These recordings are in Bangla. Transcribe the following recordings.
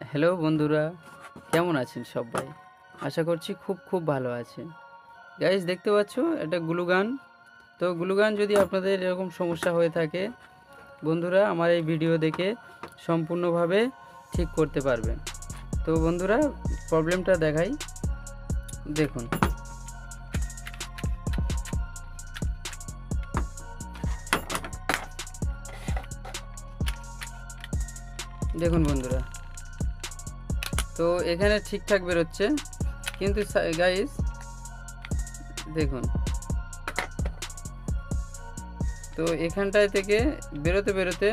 হ্যালো বন্ধুরা, কেমন আছেন সবাই? আশা করছি খুব ভালো আছেন। গাইস দেখতে পাচ্ছ এটা গ্লু গান। তো গ্লু গান যদি আপনাদের এরকম সমস্যা হয়ে থাকে, বন্ধুরা আমার এই ভিডিও দেখে সম্পূর্ণভাবে ঠিক করতে পারবেন। তো বন্ধুরা প্রবলেমটা দেখাই, দেখুন। দেখুন বন্ধুরা, তো এখানে ঠিকঠাক বেরোচ্ছে, কিন্তু গাইস দেখুন, তো এখানটায় থেকে বেরোতে বেরোতে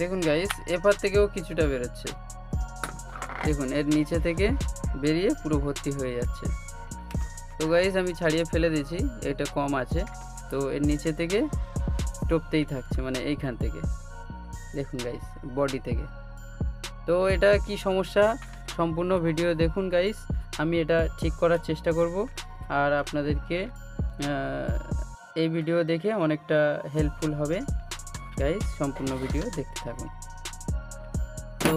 দেখুন গাইস এপার থেকেও কিছুটা বেরোচ্ছে। দেখুন এর নিচে থেকে বেরিয়ে পুরো ভর্তি হয়ে যাচ্ছে। তো গাইস আমি ছাড়িয়ে ফেলে দিয়েছি, এটা কম আছে, তো এর নিচে থেকে টপতেই থাকছে, মানে এইখান থেকে দেখুন গাইস, বডি থেকে। তো এটা কি সমস্যা, সম্পূর্ণ ভিডিও দেখুন গাইস। আমি এটা ঠিক করার চেষ্টা করব, আর আপনাদেরকে এই ভিডিও দেখে অনেকটা হেল্পফুল হবে গাইস। সম্পূর্ণ ভিডিও দেখতে থাকুন। তো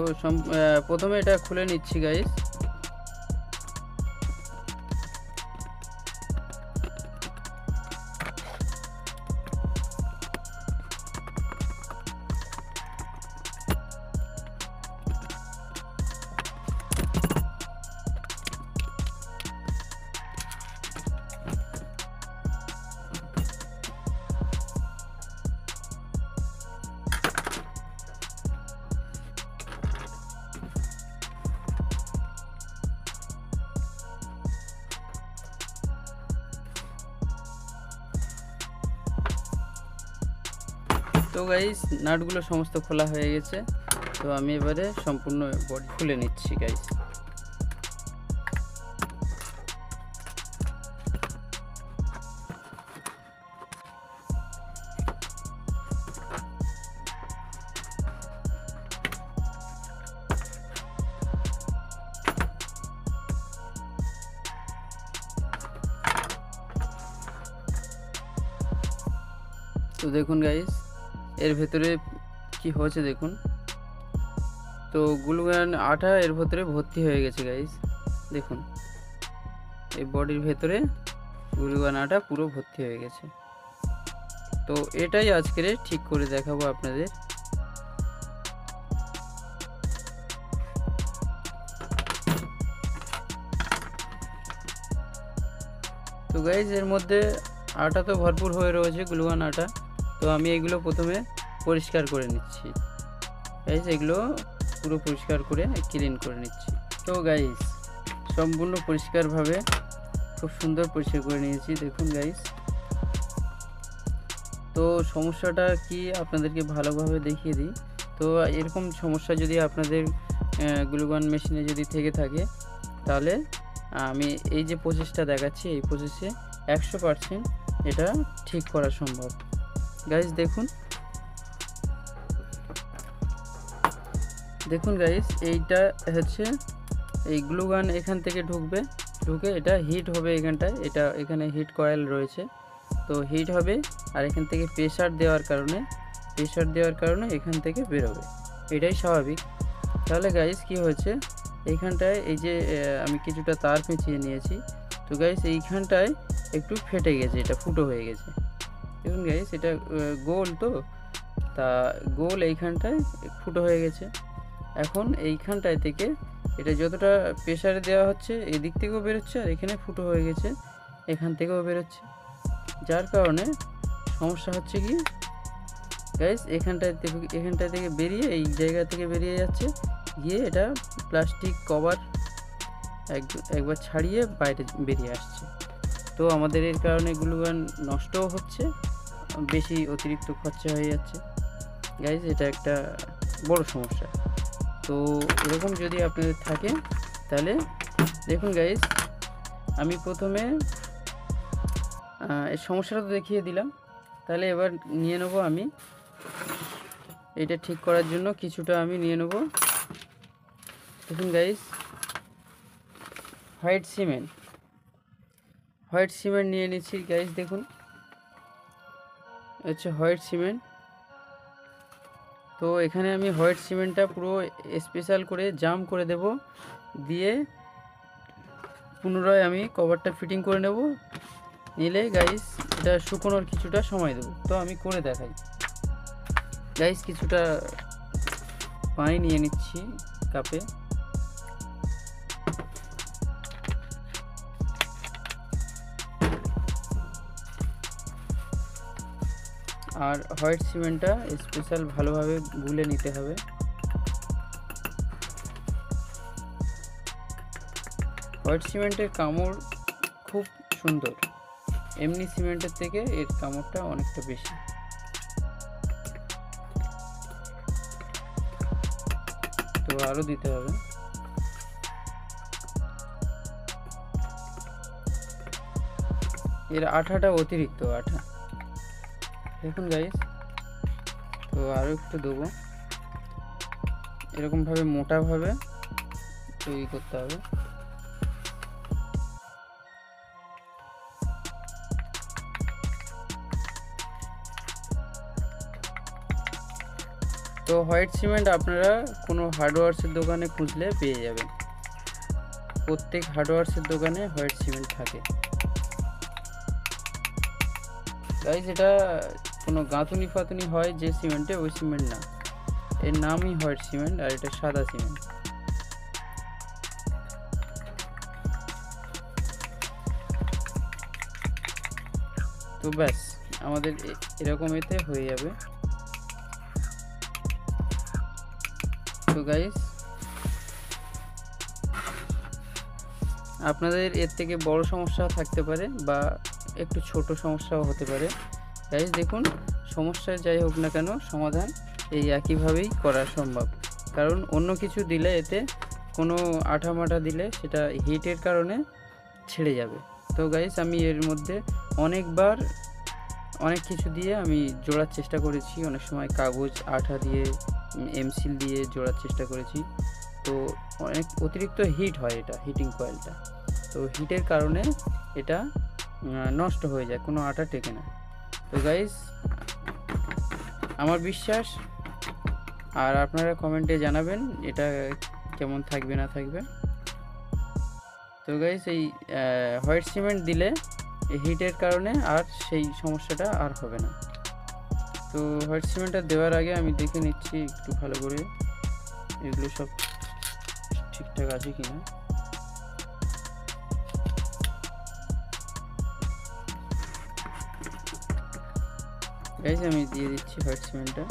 প্রথমে এটা খুলে নিচ্ছি গাইস। তো গাইস নাটগুলো সমস্ত খোলা হয়ে গেছে। তো আমি এবারে সম্পূর্ণ বডি খুলে নিচ্ছি গাইস। তো দেখুন গাইস এর ভেতরে কি হয়েছে দেখুন। তো গ্লুগান আঠা এর ভেতরে ভর্তি হয়ে গেছে গাইস। দেখুন এই বডির ভেতরে গ্লুগান আঠা পুরো ভর্তি হয়ে গেছে। তো এটাই আজকে ঠিক করে দেখাবো আপনাদের। তো গাইস এর মধ্যে আটা তো ভরপুর হয়ে রয়েছে, গ্লুগান আটা। তো আমি এগুলো প্রথমে পরিষ্কার করে নিচ্ছি গাইস, এগুলো পুরো পরিষ্কার করে ক্লিন করে নিচ্ছি। তো গাইস সম্পূর্ণ পরিষ্কারভাবে খুব সুন্দর পরিষ্কার করে নিয়েছি, দেখুন গাইস। তো সমস্যাটা কি আপনাদেরকে ভালোভাবে দেখিয়ে দিই। তো এরকম সমস্যা যদি আপনাদের গ্লুগান মেশিনে যদি থেকে থাকে, তাহলে আমি এই যে প্রসেসটা দেখাচ্ছি, এই প্রসেসে 100% এটা ঠিক করা সম্ভব গাইস। দেখুন দেখুন গাইস, এইটা হচ্ছে এই গ্লুগান এখান থেকে ঢুকবে, ঢুকে এটা হিট হবে এখানটায়, এটা এখানে হিট কয়েল রয়েছে। তো হিট হবে, আর এখান থেকে প্রেসার দেওয়ার কারণে এখান থেকে বেরোবে, এটাই স্বাভাবিক। তাহলে গাইস কি হয়েছে, এইখানটায় এই যে আমি কিছুটা তার পেঁচিয়ে নিয়েছি। তো গাইস এইখানটায় একটু ফেটে গেছে, এটা ফুটো হয়ে গেছে। দেখুন গাইস এটা গোল, তো তা গোল এইখানটায় ফুটো হয়ে গেছে। এখন এইখানটায় থেকে এটা যতটা প্রেসারে দেওয়া হচ্ছে, এদিক থেকেও বেরোচ্ছে, আর এখানে ফুটো হয়ে গেছে, এখান থেকেও বেরোচ্ছে। যার কারণে সমস্যা হচ্ছে কি গাইস, এখানটা থেকে বেরিয়ে এই জায়গা থেকে বেরিয়ে যাচ্ছে, গিয়ে এটা প্লাস্টিক কভার একবার ছাড়িয়ে বাইরে বেরিয়ে আসছে। তো আমাদের এর কারণে গ্লুগান নষ্টও হচ্ছে, বেশি অতিরিক্ত খরচা হয়ে যাচ্ছে গাইস, এটা একটা বড় সমস্যা। তো এরকম যদি আপনাদের থাকে, তাহলে দেখুন গাইস, আমি প্রথমে এই সমস্যাটা তো দেখিয়ে দিলাম। তাহলে এবার নিয়ে নেব আমি এটা ঠিক করার জন্য কিছুটা আমি নিয়ে নেব। দেখুন গাইস হোয়াইট সিমেন্ট নিয়ে নিচ্ছি গাইস। দেখুন হচ্ছে হোয়াইট সিমেন্ট। তো এখানে আমি হোয়াইট সিমেন্টটা পুরো স্পেশাল করে জাম করে দেব, দিয়ে পুনরায় আমি কভারটা ফিটিং করে নেব। নিলে গাইস এটা শুকোনোর কিছুটা সময় দেব। তো আমি করে দেখাই। গাইস কিছুটা পানি নিয়ে নিচ্ছি কাপে, আর হোয়াইট সিমেন্টটা স্পেশাল ভালোভাবে গুলে নিতে হবে। হোয়াইট সিমেন্টের কামড় খুব সুন্দর, এমনি সিমেন্টের থেকে এর কামড়টা অনেকটা বেশি। তো আরও দিতে হবে। এর আঠাটা অতিরিক্ত আঠা, দেখুন গাইস। তো আরও একটু দেবো, এরকমভাবে মোটাভাবে তৈরি করতে হবে। তো হোয়াইট সিমেন্ট আপনারা কোনো হার্ডওয়্যার্সের দোকানে খুঁজলে পেয়ে যাবেন, প্রত্যেক হার্ডওয়্যার্সের দোকানে হোয়াইট সিমেন্ট থাকে। গাইস এটা কোনো গাঁথুনি ফাতুনি হয় যে সিমেন্টে, ওই সিমেন্ট না, এর নামই হোয়াইট সিমেন্ট, আর এটা সাদা সিমেন্ট। তো ব্যাস আমাদের এরকম এতে হয়ে যাবে। তো গাইস আপনাদের এর থেকে বড় সমস্যা থাকতে পারে বা একটু ছোট সমস্যাও হতে পারে। গাইস দেখুন, সমস্যা যাই হোক না কেন সমাধান এই একইভাবেই করা সম্ভব, কারণ অন্য কিছু দিলে এতে কোনো আঠা মাঠা দিলে সেটা হিটের কারণে ছেড়ে যাবে। তো গাইস আমি এর মধ্যে অনেকবার অনেক কিছু দিয়ে আমি জোড়ার চেষ্টা করেছি, অনেক সময় কাগজ আঠা দিয়ে এমসিল দিয়ে জোড়ার চেষ্টা করেছি। তো অনেক অতিরিক্ত হিট হয় এটা, হিটিং কয়েলটা, তো হিটের কারণে এটা নষ্ট হয়ে যায়, কোনো আঠা টেকে না। তো গাইস আমার বিশ্বাস, আর আপনারা কমেন্টে জানাবেন এটা কেমন থাকবে না থাকবে। তো গাইস এই হোয়াইট সিমেন্ট দিলে হিটের কারণে আর সেই সমস্যাটা আর হবে না। তো হোয়াইট সিমেন্টটা দেওয়ার আগে আমি দেখে নিচ্ছি একটু ভালো করে এগুলো সব ঠিকঠাক আছে কিনা। গাইস আমি দিয়ে দিচ্ছি হোয়াইট সিমেন্টটা।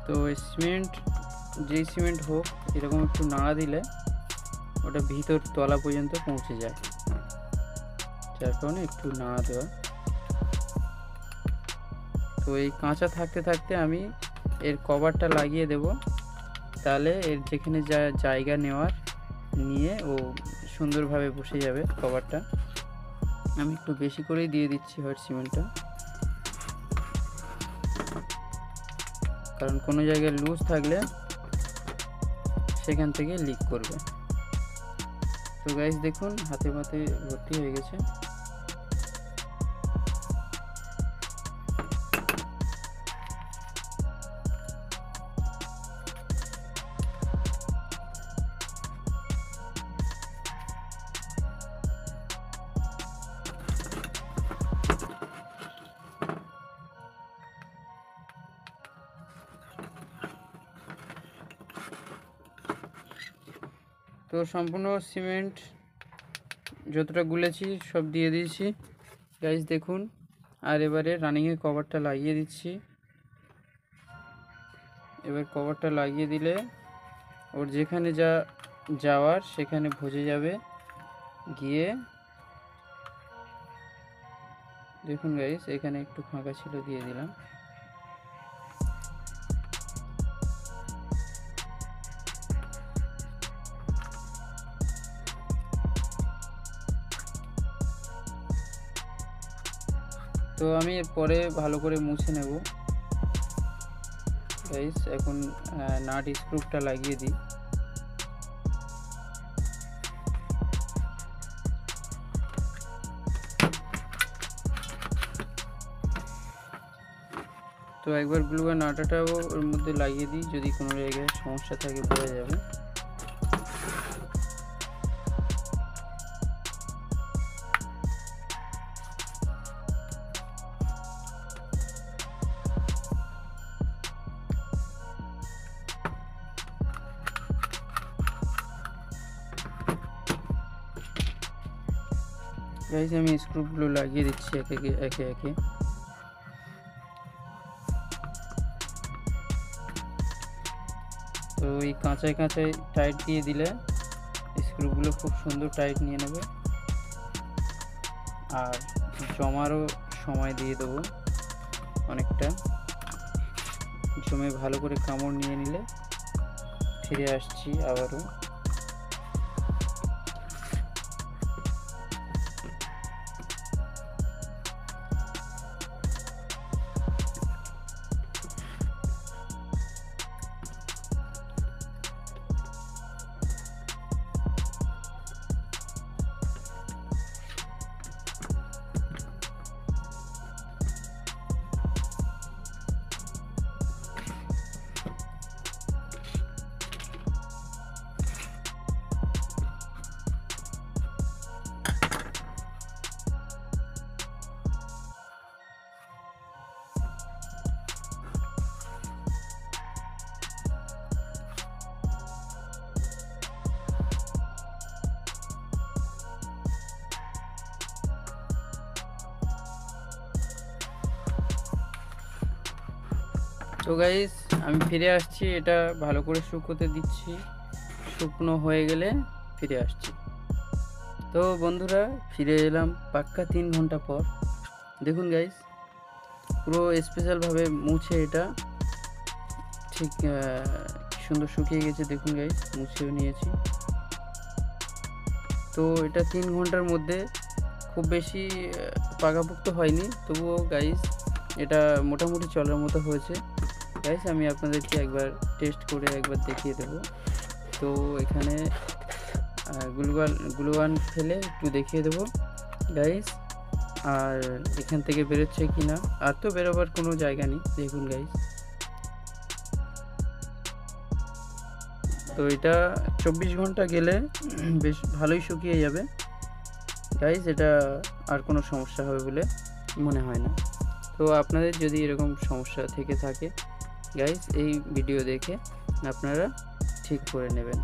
তো সিমেন্ট যেই সিমেন্ট হোক এরকম একটু নাড়া দিলে ওটা ভিতর তলা পর্যন্ত পৌঁছে যায়, যার কারণে একটু নাড়া দেওয়া। তো এই কাঁচা থাকতে থাকতে আমি এর কভারটা লাগিয়ে দেব, তাহলে এর যেখানে যা জায়গা নেওয়ার নিয়ে ও সুন্দরভাবে বসে যাবে কভারটা। আমি একটু বেশি করেই দিয়ে দিচ্ছি হোয়াইট সিমেন্টটা, কারণ কোনো জায়গায় লুজ থাকলে সেখান থেকে লিক করবে। তো গাইস দেখুন হাতে পাতে ভর্তি হয়ে গেছে। তো সম্পূর্ণ সিমেন্ট যতটা গুলেছি সব দিয়ে দিয়েছি গাইস দেখুন। আর এবারে রানিংয়ে কভারটা লাগিয়ে দিচ্ছি। এবার কভারটা লাগিয়ে দিলে ওর যেখানে যা যাওয়ার সেখানে ভজে যাবে, গিয়ে দেখুন গাইস এখানে একটু ফাঁকা ছিল, দিয়ে দিলাম। তো আমি এরপরে ভালো করে মুছে নেব গাইস। এখন নাট স্ক্রুটা লাগিয়ে দিই। তো একবার গ্লু গান আটাটাও ওর মধ্যে লাগিয়ে দিই, যদি কোনো জায়গায় সমস্যা থাকে বোঝা যাবে। গাইস আমি স্ক্রুগুলো লাগিয়ে দিচ্ছি একে একে। তো এই কাঁচায় টাইট দিয়ে দিলে স্ক্রুগুলো খুব সুন্দর টাইট নিয়ে নেবে। আর জমারও সময় দিয়ে দেবো অনেকটা, জমে ভালো করে কামড় নিয়ে নিলে ফিরে আসছি আবারও। তো গাইস আমি ফিরে আসছি, এটা ভালো করে শুকোতে দিচ্ছি, শুকনো হয়ে গেলে ফিরে আসছি। তো বন্ধুরা ফিরে এলাম পাক্কা 3 ঘন্টা পর। দেখুন গাইস পুরো স্পেশালভাবে মুছে এটা ঠিক সুন্দর শুকিয়ে গেছে। দেখুন গাইস মুছেও নিয়েছি। তো এটা 3 ঘন্টার মধ্যে খুব বেশি পাকাপোক্ত হয়নি, তবুও গাইস এটা মোটামুটি চলার মতো হয়েছে। গাইস আমি আপনাদেরকে একবার টেস্ট করে একবার দেখিয়ে দেব। তো এখানে গ্লুগান ফেলে একটু দেখিয়ে দেব গাইস, আর এখান থেকে বেরোচ্ছে কি না। আর তো বেরোবার কোনো জায়গা নেই, দেখুন গাইস। তো এটা 24 ঘন্টা গেলে বেশ ভালোই শুকিয়ে যাবে গাইস, এটা আর কোনো সমস্যা হবে বলে মনে হয় না। তো আপনাদের যদি এরকম সমস্যা থেকে থাকে গাইস, এই ভিডিও দেখে আপনারা ঠিক করে নেবেন।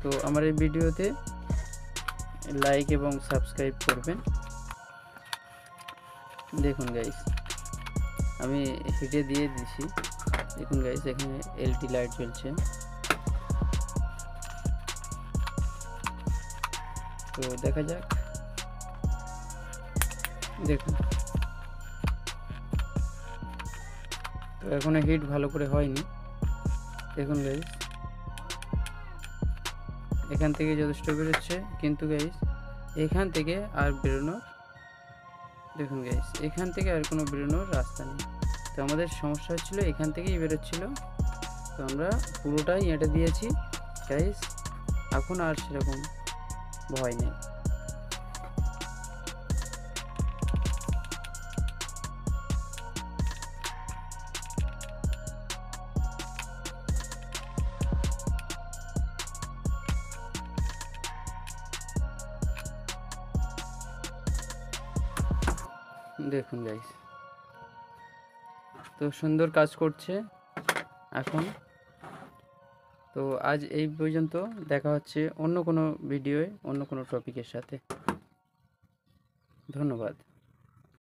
তো আমার এই ভিডিওতে লাইক এবং সাবস্ক্রাইব করবেন। দেখুন গাইস আমি হিটে দিয়ে দিছি, দেখুন গাইস এখানে এলটি লাইট জ্বলছে। তো দেখা যাক, দেখুন। তো এখনো হিট ভালো করে হয়নি, দেখুন গাইস এখান থেকে যথেষ্ট বেরোচ্ছে, কিন্তু গাইস এখান থেকে আর বেরোনোর, দেখুন গাইস এখান থেকে আর কোনো বেরোনোর রাস্তা নেই। তো আমাদের সমস্যা হচ্ছিলো এখান থেকেই বেরোচ্ছিল, তো আমরা পুরোটাই এঁটে দিয়েছি গাইস, এখন আর সেরকম ভয় নেই। দেখুন গাইস তো সুন্দর কাজ করছে এখন। তো আজ এই পর্যন্ত, দেখা হচ্ছে অন্য কোনো ভিডিওয়ে অন্য কোনো টপিকের সাথে। ধন্যবাদ।